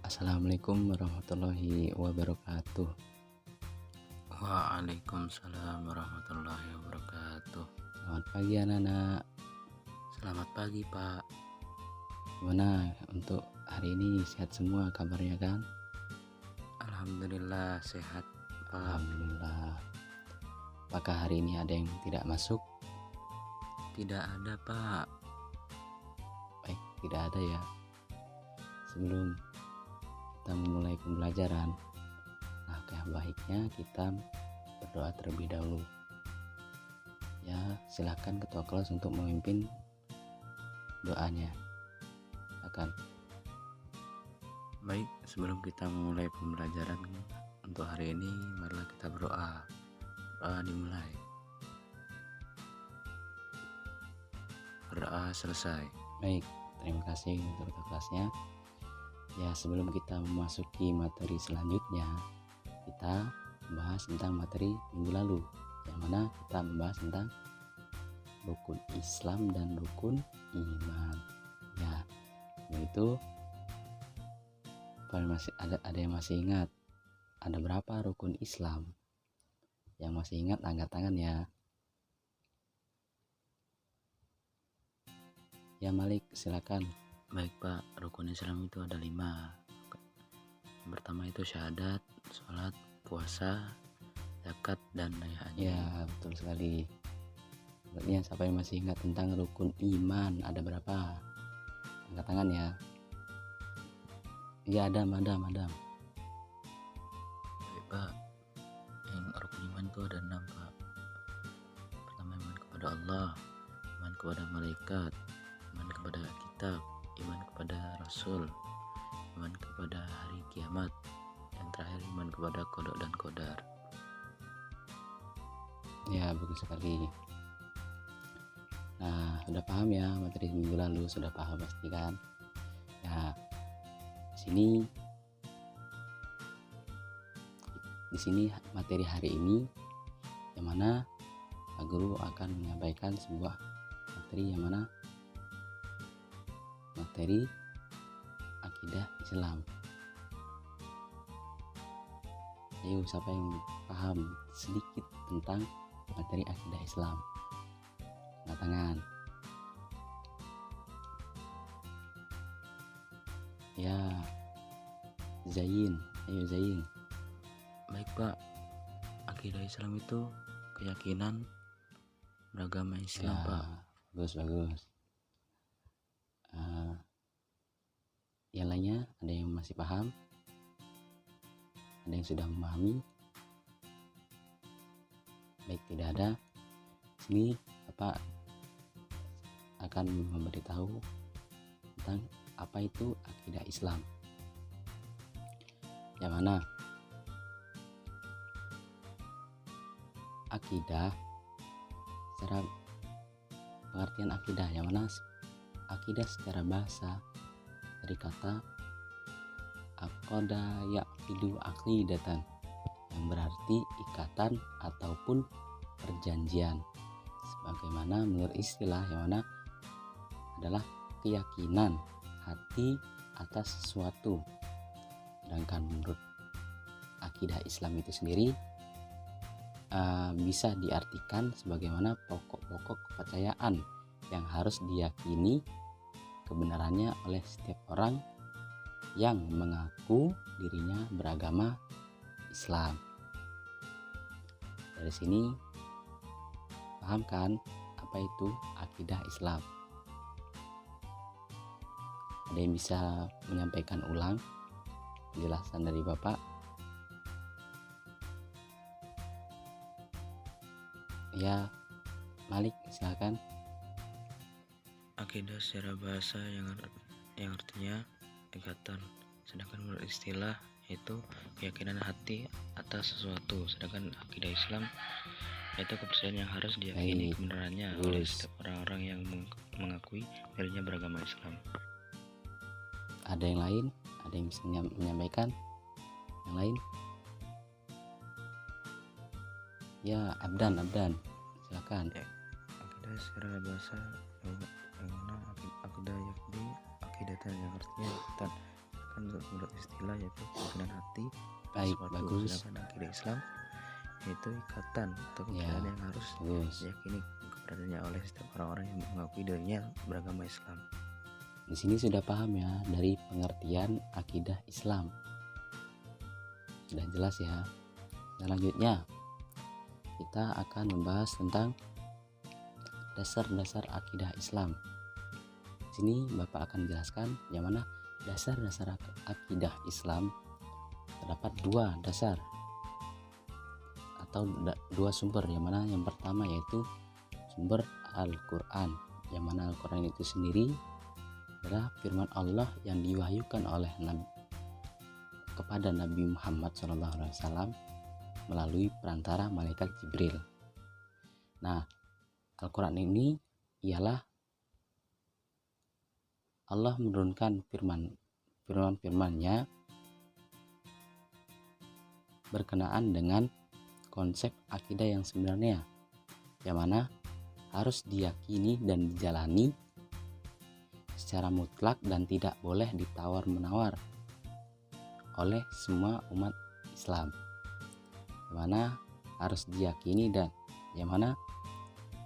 Assalamualaikum warahmatullahi wabarakatuh. Waalaikumsalam warahmatullahi wabarakatuh. Selamat pagi anak-anak. Selamat pagi Pak. Gimana untuk hari ini, sehat semua kabarnya kan? Alhamdulillah sehat Pak. Alhamdulillah. Apakah hari ini ada yang tidak masuk? Tidak ada Pak. Baik, tidak ada ya. Sebelum kita memulai pembelajaran, langkah baiknya kita berdoa terlebih dahulu. Ya, silakan ketua kelas untuk memimpin doanya. Silakan. Baik, sebelum kita memulai pembelajaran untuk hari ini, marilah kita berdoa. Doa dimulai. Berdoa selesai. Baik, terima kasih untuk ketua kelasnya. Ya, sebelum kita memasuki materi selanjutnya, kita membahas tentang materi minggu lalu, yang mana kita membahas tentang rukun Islam dan rukun iman. Ya, yaitu masih ada yang masih ingat ada berapa rukun Islam? Yang masih ingat angkat tangan ya. Ya Malik, silakan. Baik Pak, rukun Islam itu ada 5. Yang pertama itu syahadat, sholat, puasa, zakat, dan daya haji. Ya, betul sekali. Berarti siapa yang masih ingat tentang rukun iman ada berapa? Angkat tangan ya. Ya, ada madam. Baik Pak, yang rukun iman itu ada 6 Pak. Pertama, iman kepada Allah, iman kepada malaikat, iman kepada kitab, iman kepada rasul, iman kepada hari kiamat, dan terakhir iman kepada qada dan qadar. Ya, bagus sekali. Nah, sudah paham ya materi minggu lalu, sudah paham pasti kan? Ya, di sini materi hari ini, yang mana Pak Guru akan menyampaikan sebuah materi yang mana materi akidah Islam. Ayo, siapa yang paham sedikit tentang materi akidah Islam? Angkat tangan. Ya, Zain, ayo Zain. Baik Pak, akidah Islam itu keyakinan beragama Islam Ya, Pak. bagus. Yang lainnya ada yang masih paham? Ada yang sudah memahami? Baik, tidak ada. Sini Bapak akan memberitahu tentang apa itu akidah Islam. Yang mana akidah, secara pengertian akidah, yang mana akidah secara bahasa dari kata aqada yaqidu aqidatan, yang berarti ikatan ataupun perjanjian, sebagaimana menurut istilah yang mana adalah keyakinan hati atas sesuatu. Sedangkan menurut akidah Islam itu sendiri bisa diartikan sebagaimana pokok-pokok kepercayaan yang harus diyakini kebenarannya oleh setiap orang yang mengaku dirinya beragama Islam. Dari sini paham kan apa itu akidah Islam? Ada yang bisa menyampaikan ulang penjelasan dari Bapak? Ya, Malik, silakan. Akidah secara bahasa yang artinya ikatan, sedangkan menurut istilah itu keyakinan hati atas sesuatu. Sedangkan akidah Islam itu kepercayaan yang harus diyakini kebenarannya oleh setiap orang-orang yang mengakui dirinya beragama Islam. Ada yang lain? Ada yang bisa menyampaikan? Yang lain? Ya, Abdan, silakan. Akidah secara bahasa yang mana akidah yakni akidatan, yang artinya ikatan, sedangkan menurut istilah yaitu keyakinan hati Baik, sesuatu. bagus. Sedangkan akidah Islam yaitu ikatan atau Ya, kepercayaan yang harus bagus. diyakini keberadaannya oleh setiap orang-orang yang mengakui dirinya beragama Islam. Di sini sudah paham ya dari pengertian akidah Islam. Sudah jelas ya. Selanjutnya kita akan membahas tentang dasar-dasar akidah Islam. Di sini Bapak akan jelaskan yang mana dasar-dasar akidah Islam. Terdapat dua dasar atau dua sumber, yang mana yang pertama yaitu sumber Al-Quran, yang mana Al-Quran itu sendiri adalah firman Allah yang diwahyukan oleh kepada Nabi Muhammad SAW melalui perantara malaikat Jibril. Nah, Al-Quran ini ialah Allah menurunkan firman-firmannya berkenaan dengan konsep akidah yang sebenarnya, yang mana harus diyakini dan dijalani secara mutlak dan tidak boleh ditawar-menawar oleh semua umat Islam, yang mana harus diyakini, dan yang mana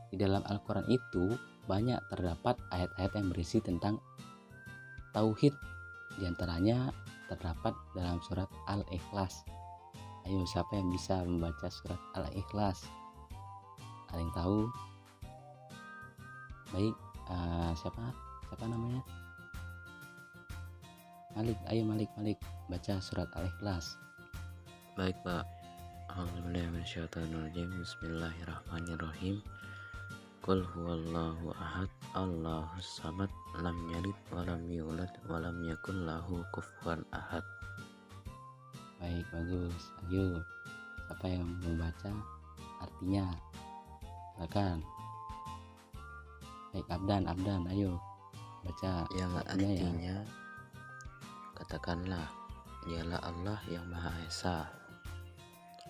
di dalam Al-Quran itu banyak terdapat ayat-ayat yang berisi tentang tauhid. Di antaranya terdapat dalam surat Al-Ikhlas. Ayo, siapa yang bisa membaca surat Al-Ikhlas? Ada yang tahu? Baik, siapa namanya? Malik, ayo Malik baca surat Al-Ikhlas. Baik Pak. Bismillahirrahmanirrahim. Qul huwallahu ahad, Allahus samad, lam yalid walam yulad walam yakul lahu kufuwan ahad. Baik, bagus. Ayo, siapa yang membaca artinya? Silakan. Baik, Abdan, ayo baca Yang artinya ya. artinya katakanlah, dialah Allah yang Maha Esa.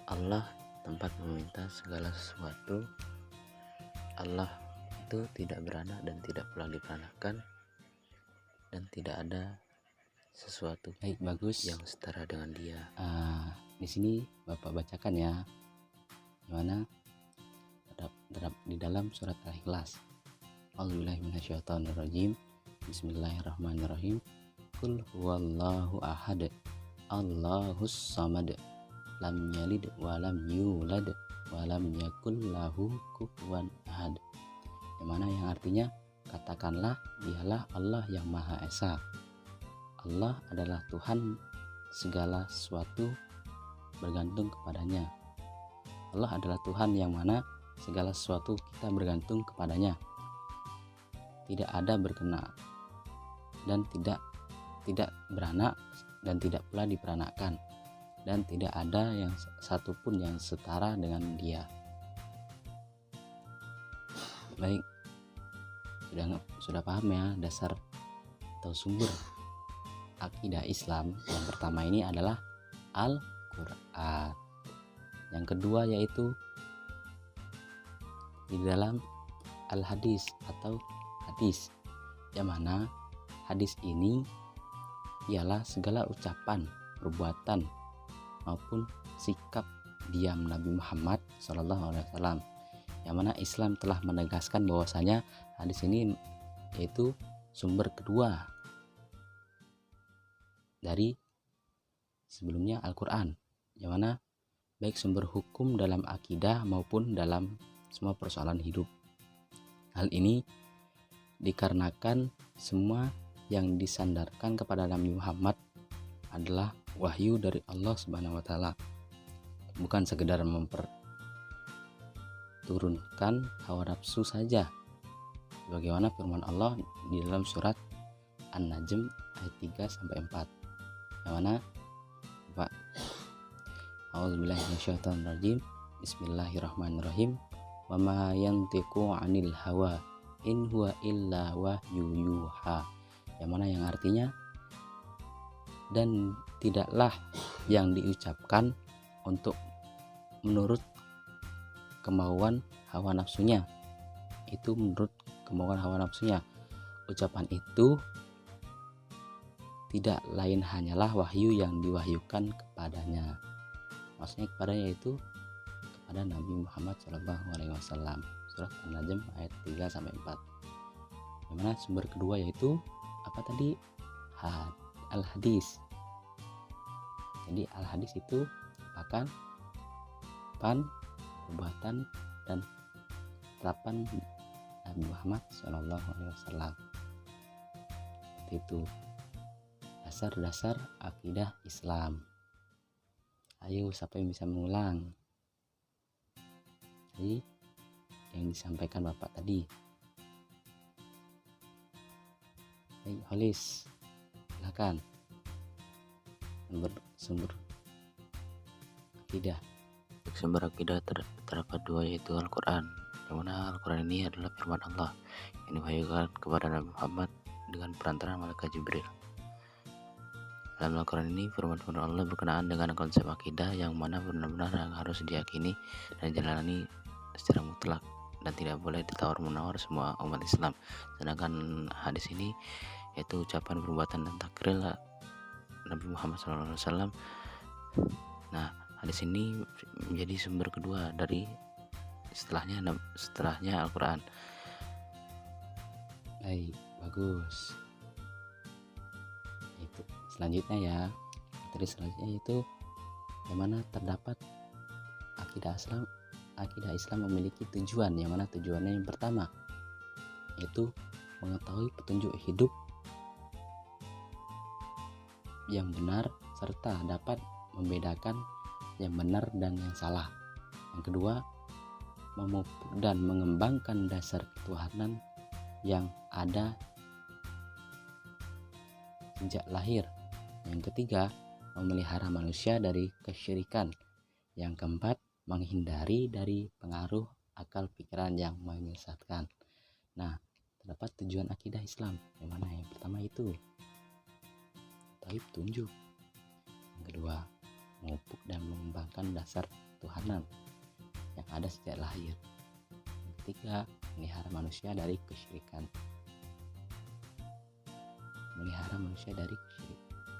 Allah tempat meminta segala sesuatu. Allah itu tidak beranak dan tidak pula diperanakan, dan tidak ada sesuatu Baik, bagus. yang setara dengan Dia. Di sini Bapak bacakan ya, gimana di dalam surat Al-Ikhlas. A'udzubillahiminasyaitonirrajim. Bismillahirrahmanirrahim. Qul huwallahu ahad, Allahus samad, lam yalid walam yulad walam yakul lahu kufuwan ahad. Yang mana yang artinya katakanlah, dialah Allah yang Maha Esa. Allah adalah Tuhan, segala sesuatu bergantung kepadanya. Allah adalah Tuhan yang mana segala sesuatu kita bergantung kepadanya. Tidak ada berkena dan tidak beranak dan tidak pula diperanakkan, dan tidak ada yang satupun yang setara dengan Dia. Baik, sudah paham ya dasar atau sumber akidah Islam. Yang pertama ini adalah Al-Quran. Yang kedua yaitu di dalam Al-Hadis atau hadis, yang mana hadis ini ialah segala ucapan, perbuatan maupun sikap diam Nabi Muhammad SAW, yang mana Islam telah menegaskan bahwasanya hadis ini yaitu sumber kedua dari sebelumnya Al-Quran, yang mana baik sumber hukum dalam akidah maupun dalam semua persoalan hidup. Hal ini dikarenakan semua yang disandarkan kepada Nabi Muhammad adalah wahyu dari Allah Subhanahu wa taala, bukan sekedar memperturunkan hawa nafsu saja, bagaimana firman Allah di dalam surat An-Najm ayat 3 sampai 4, yang mana Pak, A'udzubillahiminasyaitonirrajim. Bismillahirrahmanirrahim. Wa ma yantiqu 'anil hawa in huwa illa wahyu yuha, yang mana yang artinya dan tidaklah yang diucapkan untuk menurut kemauan hawa nafsunya, itu menurut kemauan hawa nafsunya. Ucapan itu tidak lain hanyalah wahyu yang diwahyukan kepadanya. Maksudnya kepadanya itu kepada Nabi Muhammad SAW. Surat An-Najm ayat 3-4. Yang mana sumber kedua yaitu apa tadi? Al-hadis. Jadi al-hadis itu akan perbuatan dan terapan Nabi Muhammad SAW. Itu dasar-dasar akidah Islam. Ayo, siapa yang bisa mengulang? Jadi yang disampaikan Bapak tadi. Baik, Holis, silakan. Sumber akidah. Sumber akidah terdapat dua, yaitu Al-Quran, yang mana Al-Quran ini adalah firman Allah yang diwahyukan kepada Nabi Muhammad dengan perantara malaikat Jibril. Dalam Al-Quran ini firman-firman Allah berkenaan dengan konsep akidah yang mana benar-benar harus diyakini dan dijalani secara mutlak dan tidak boleh ditawar-menawar semua umat Islam. Sedangkan hadis ini yaitu ucapan, perbuatan dan takril Nabi Muhammad SAW. Nah, hadis ini menjadi sumber kedua dari setelahnya Al-Quran. Baik, bagus. Itu selanjutnya ya. Materi selanjutnya itu yang mana terdapat akidah Islam memiliki tujuan, yang mana tujuannya yang pertama yaitu mengetahui petunjuk hidup yang benar serta dapat membedakan yang benar dan yang salah. Yang kedua, memupuk dan mengembangkan dasar ketuhanan yang ada sejak lahir. Yang ketiga, memelihara manusia dari kesyirikan. Yang keempat, menghindari dari pengaruh akal pikiran yang menyesatkan. Nah, terdapat tujuan akidah Islam. Yang mana? Yang pertama itu tauhid petunjuk. Yang kedua, memupuk dan mengembangkan dasar ketuhanan yang ada sejak lahir. Yang ketiga, memelihara manusia dari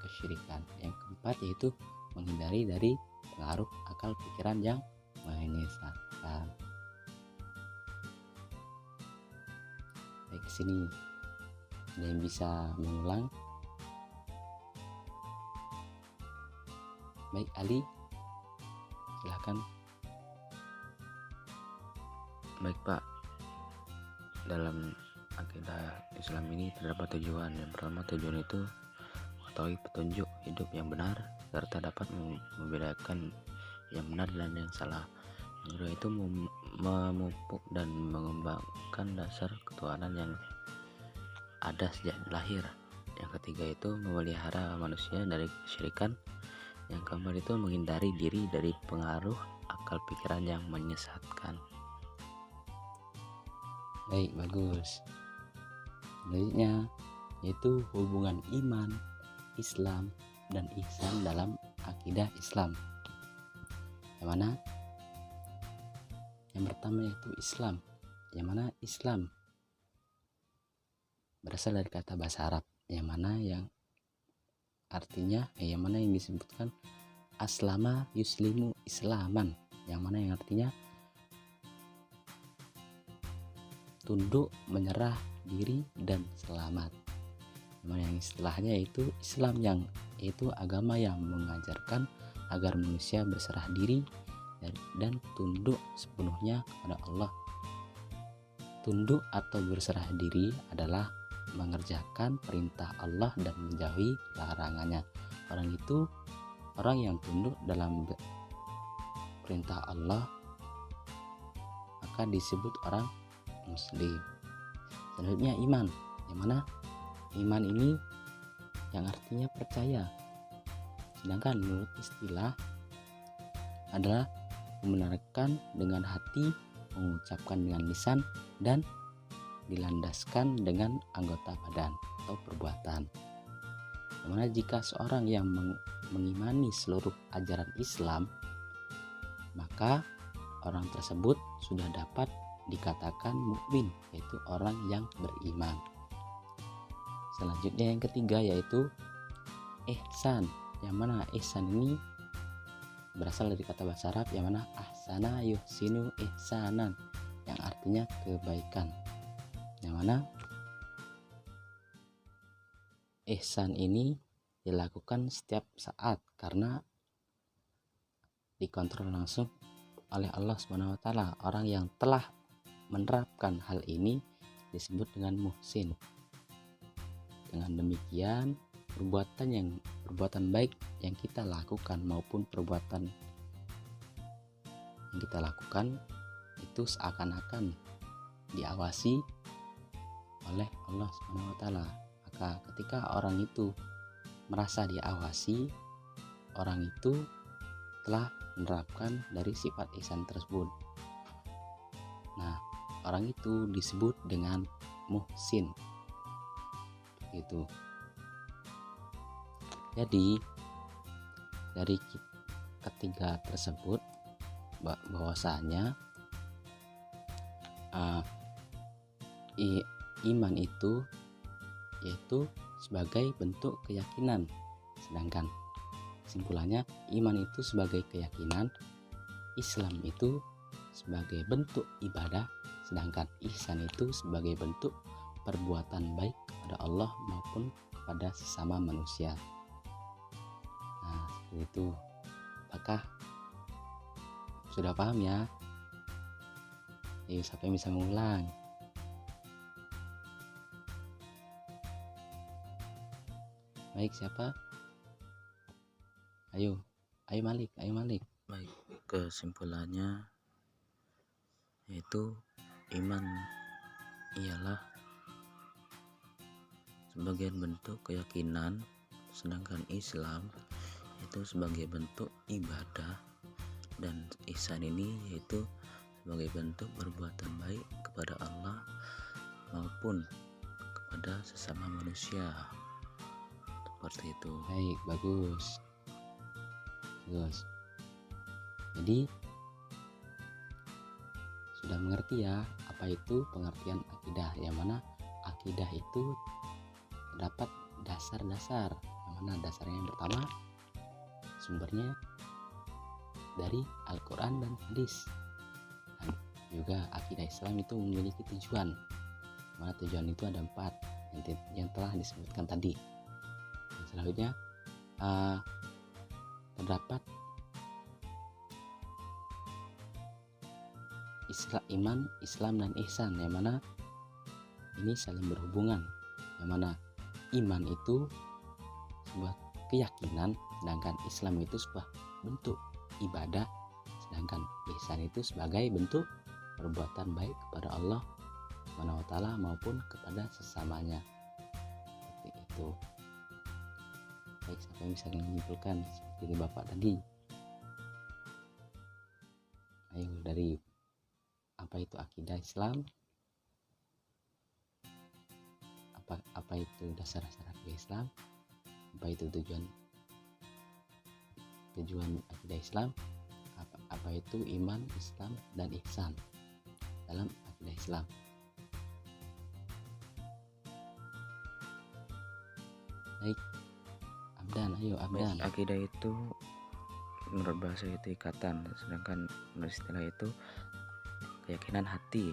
kesyirikan. Yang keempat yaitu menghindari dari pengaruh akal pikiran yang menyesatkan. Baik, sini ada yang bisa mengulang? Baik, Ali, silahkan. Baik Pak, dalam akidah Islam ini terdapat tujuan. Yang pertama, tujuan itu mengetahui petunjuk hidup yang benar serta dapat membedakan yang benar dan yang salah. Yang kedua itu memupuk dan mengembangkan dasar ketuhanan yang ada sejak lahir. Yang ketiga itu memelihara manusia dari kesyirikan. Yang keempat itu menghindari diri dari pengaruh akal pikiran yang menyesatkan. Baik, bagus. Selanjutnya yaitu hubungan iman, Islam, dan ihsan dalam akidah Islam. Yang mana? Yang pertama yaitu Islam. Yang mana Islam berasal dari kata bahasa Arab, yang mana yang artinya yang mana yang disebutkan aslama yuslimu islaman, yang mana yang artinya tunduk, menyerah diri dan selamat. Yang istilahnya yaitu Islam, yang yaitu agama yang mengajarkan agar manusia berserah diri dan tunduk sepenuhnya kepada Allah. Tunduk atau berserah diri adalah mengerjakan perintah Allah dan menjauhi larangannya. Orang yang tunduk dalam perintah Allah maka disebut orang Muslim. Selanjutnya iman, yang mana iman ini yang artinya percaya, sedangkan menurut istilah adalah membenarkan dengan hati, mengucapkan dengan lisan, dan dilandaskan dengan anggota badan atau perbuatan. Dimana jika seorang yang mengimani seluruh ajaran Islam, maka orang tersebut sudah dapat dikatakan mukmin, yaitu orang yang beriman. Selanjutnya yang ketiga yaitu ihsan, yang mana ihsan ini berasal dari kata bahasa Arab yang mana ahsana yuhsinu ihsanan, yang artinya kebaikan. Yang mana ihsan ini dilakukan setiap saat karena dikontrol langsung oleh Allah Subhanahu wa taala. Orang yang telah menerapkan hal ini disebut dengan muhsin. Dengan demikian, perbuatan baik yang kita lakukan maupun perbuatan yang kita lakukan itu seakan-akan diawasi oleh Allah Subhanahu wa taala. Maka ketika orang itu merasa diawasi, orang itu telah menerapkan dari sifat ihsan tersebut. Nah, orang itu disebut dengan muhsin. Itu. Jadi dari ketiga tersebut bahwasanya iman itu yaitu sebagai bentuk keyakinan, sedangkan kesimpulannya iman itu sebagai keyakinan, Islam itu sebagai bentuk ibadah, sedangkan ihsan itu sebagai bentuk perbuatan baik kepada Allah maupun kepada sesama manusia. Nah, seperti itu. Apakah sudah paham ya? Siapa yang bisa mengulang? Baik, siapa? Ayo Malik. Baik, kesimpulannya yaitu iman ialah sebagian bentuk keyakinan, sedangkan Islam itu sebagai bentuk ibadah, dan ihsan ini yaitu sebagai bentuk perbuatan baik kepada Allah maupun kepada sesama manusia. Seperti itu. Baik, bagus. Jadi sudah mengerti ya apa itu pengertian akidah, yang mana akidah itu terdapat dasar-dasar, yang mana dasarnya yang pertama sumbernya dari Al-Quran dan hadis, dan juga akidah Islam itu memiliki tujuan, mana tujuan itu ada 4 yang telah disebutkan tadi. Dan selanjutnya terdapat iman, Islam, dan ihsan, yang mana ini saling berhubungan, yang mana iman itu sebuah keyakinan, sedangkan Islam itu sebuah bentuk ibadah, sedangkan ihsan itu sebagai bentuk perbuatan baik kepada Allah Subhanahu wa taala maupun kepada sesamanya. Seperti itu. Baik, siapa yang bisa menyimpulkan seperti Bapak tadi? Ayo, dari apa itu akidah Islam, apa itu dasar-dasar akidah Islam, apa itu tujuan akidah Islam, apa itu iman, Islam, dan ihsan dalam akidah Islam. Baik, ayo Abdan. Akidah itu menurut bahasa itu ikatan, sedangkan menurut istilah itu keyakinan hati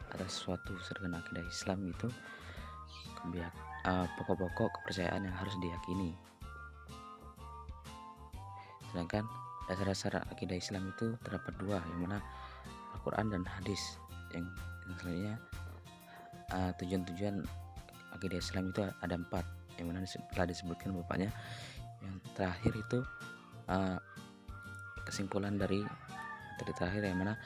atas sesuatu, sedangkan akidah Islam itu pokok-pokok kepercayaan yang harus diyakini. Sedangkan dasar-dasar akidah Islam itu terdapat 2, yang mana Al-Quran dan hadis. Yang selanjutnya tujuan akidah Islam itu ada 4, yang mana telah disebutkan bapaknya. Yang terakhir itu kesimpulan dari terakhir, yang mana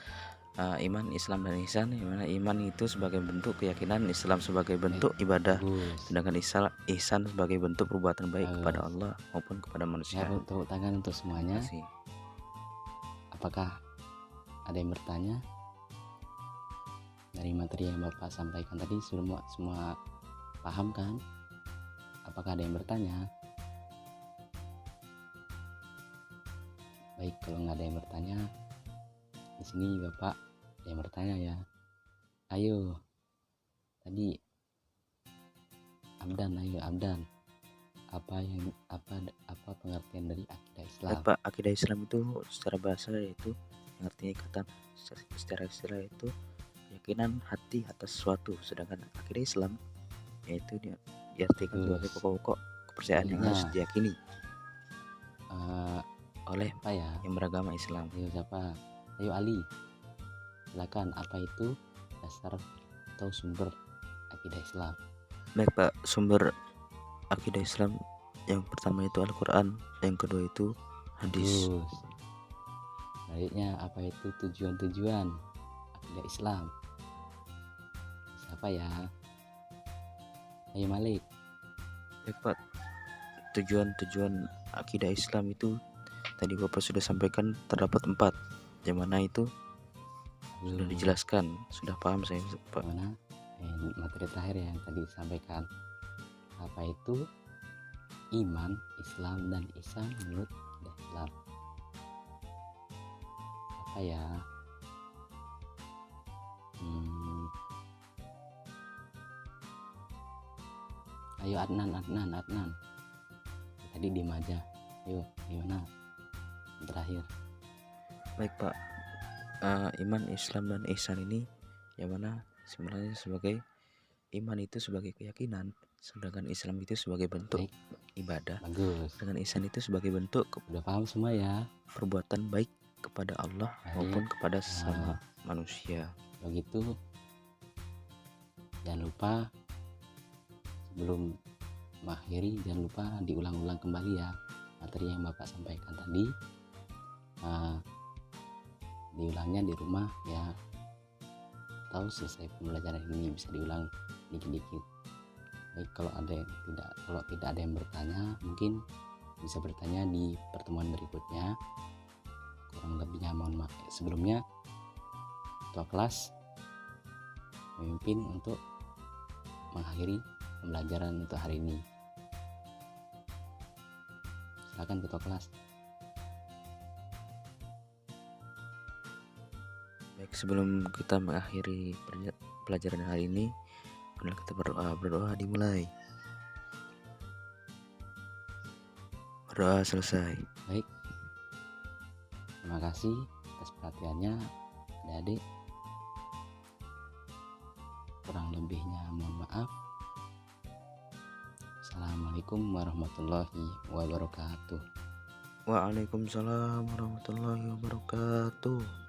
iman, Islam, dan ihsan, yang mana iman itu sebagai bentuk keyakinan, Islam sebagai bentuk ibadah, sedangkan ihsan sebagai bentuk perbuatan baik kepada Allah maupun kepada manusia. Tepuk tangan untuk semuanya. Apakah ada yang bertanya dari materi yang Bapak sampaikan tadi? Semua paham kan? Apakah ada yang bertanya? Baik, kalau nggak ada yang bertanya, di sini Bapak ada yang bertanya ya. Ayo, tadi Abdan, apa pengertian dari akidah Islam? Baik Pak, akidah Islam itu secara bahasa yaitu yang artinya ikatan, secara istilah itu keyakinan hati atas sesuatu, sedangkan akidah Islam yaitu diartikan sebagai pokok-pokok kepercayaan yang harus diyakini oleh apa ya yang beragama Islam. Ayo siapa? Ayo Ali, silakan. Apa itu dasar atau sumber akidah Islam? Baik Pak, sumber akidah Islam yang pertama itu Al-Quran, yang kedua itu hadis. Baiknya, apa itu tujuan-tujuan akidah Islam? Siapa ya? Ayo Malik. Baik Pak, tujuan akidah Islam itu tadi Bapak sudah sampaikan terdapat 4, yang mana itu sudah dijelaskan, sudah paham saya Pak. Mana materi terakhir yang tadi disampaikan, apa itu iman, Islam, dan ihsan menurut Islam? Apa ya? Ayo Adnan. Tadi diem aja. Ayo, gimana? Terakhir. Baik Pak, iman, Islam, dan ihsan ini yang mana sebenarnya sebagai iman itu sebagai keyakinan, sedangkan Islam itu sebagai bentuk ibadah. Bagus. Dengan ihsan itu sebagai bentuk udah paham semua ya, perbuatan baik kepada Allah maupun kepada sesama manusia. Begitu. Jangan lupa sebelum mengakhiri, jangan lupa diulang-ulang kembali ya materi yang Bapak sampaikan tadi. Diulangnya di rumah ya, atau selesai pembelajaran ini bisa diulang dikit-dikit. Baik, kalau tidak ada yang bertanya, mungkin bisa bertanya di pertemuan berikutnya. Kurang lebihnya mohon maaf. Sebelumnya ketua kelas memimpin untuk mengakhiri pembelajaran untuk hari ini. Silakan ketua kelas. Baik, sebelum kita mengakhiri pelajaran hari ini, marilah kita berdoa dimulai. Berdoa selesai. Baik, terima kasih atas perhatiannya adik-adik. Kurang lebihnya mohon maaf. Assalamualaikum warahmatullahi wabarakatuh. Waalaikumsalam warahmatullahi wabarakatuh.